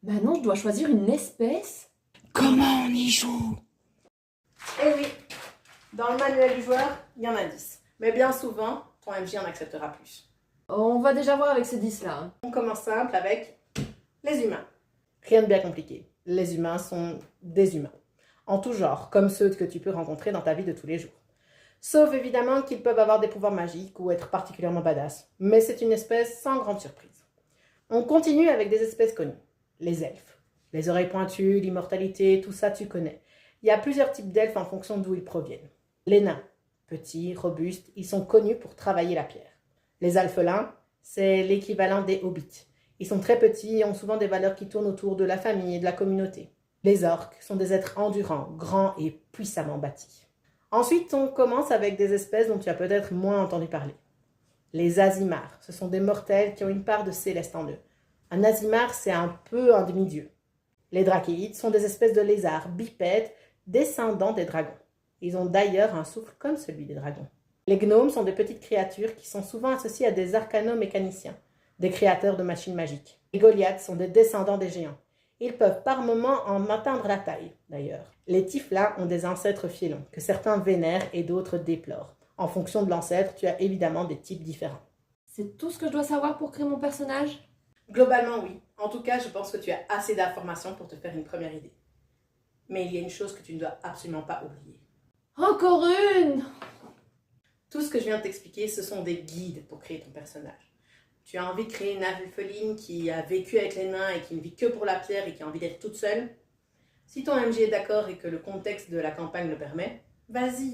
Bah non, je dois choisir une espèce. Comment on y joue? Eh oui, dans le manuel du joueur, il y en a 10. Mais bien souvent, ton MJ en acceptera plus. On va déjà voir avec ces 10 là. On commence simple avec les humains. Rien de bien compliqué. Les humains sont des humains. En tout genre, comme ceux que tu peux rencontrer dans ta vie de tous les jours. Sauf évidemment qu'ils peuvent avoir des pouvoirs magiques ou être particulièrement badass. Mais c'est une espèce sans grande surprise. On continue avec des espèces connues. Les elfes. Les oreilles pointues, l'immortalité, tout ça tu connais. Il y a plusieurs types d'elfes en fonction d'où ils proviennent. Les nains. Petits, robustes, ils sont connus pour travailler la pierre. Les alphelins, c'est l'équivalent des hobbits. Ils sont très petits et ont souvent des valeurs qui tournent autour de la famille et de la communauté. Les orques sont des êtres endurants, grands et puissamment bâtis. Ensuite, on commence avec des espèces dont tu as peut-être moins entendu parler. Les Azimars, ce sont des mortels qui ont une part de céleste en eux. Un Azimar, c'est un peu un demi-dieu. Les Drachéides sont des espèces de lézards bipèdes descendants des dragons. Ils ont d'ailleurs un souffle comme celui des dragons. Les gnomes sont des petites créatures qui sont souvent associées à des arcano-mécaniciens, des créateurs de machines magiques. Les Goliaths sont des descendants des géants. Ils peuvent par moments en atteindre la taille, d'ailleurs. Les Tieflins ont des ancêtres félons, que certains vénèrent et d'autres déplorent. En fonction de l'ancêtre, tu as évidemment des types différents. C'est tout ce que je dois savoir pour créer mon personnage? Globalement, oui. En tout cas, je pense que tu as assez d'informations pour te faire une première idée. Mais il y a une chose que tu ne dois absolument pas oublier. Encore une! Tout ce que je viens de t'expliquer, ce sont des guides pour créer ton personnage. Tu as envie de créer une alpheline qui a vécu avec les nains et qui ne vit que pour la pierre et qui a envie d'être toute seule. Si ton MJ est d'accord et que le contexte de la campagne le permet, vas-y.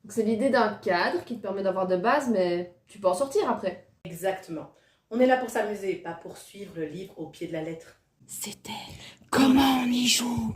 Donc c'est l'idée d'un cadre qui te permet d'avoir de base, mais tu peux en sortir après. Exactement. On est là pour s'amuser, pas pour suivre le livre au pied de la lettre. C'était Comment on y joue?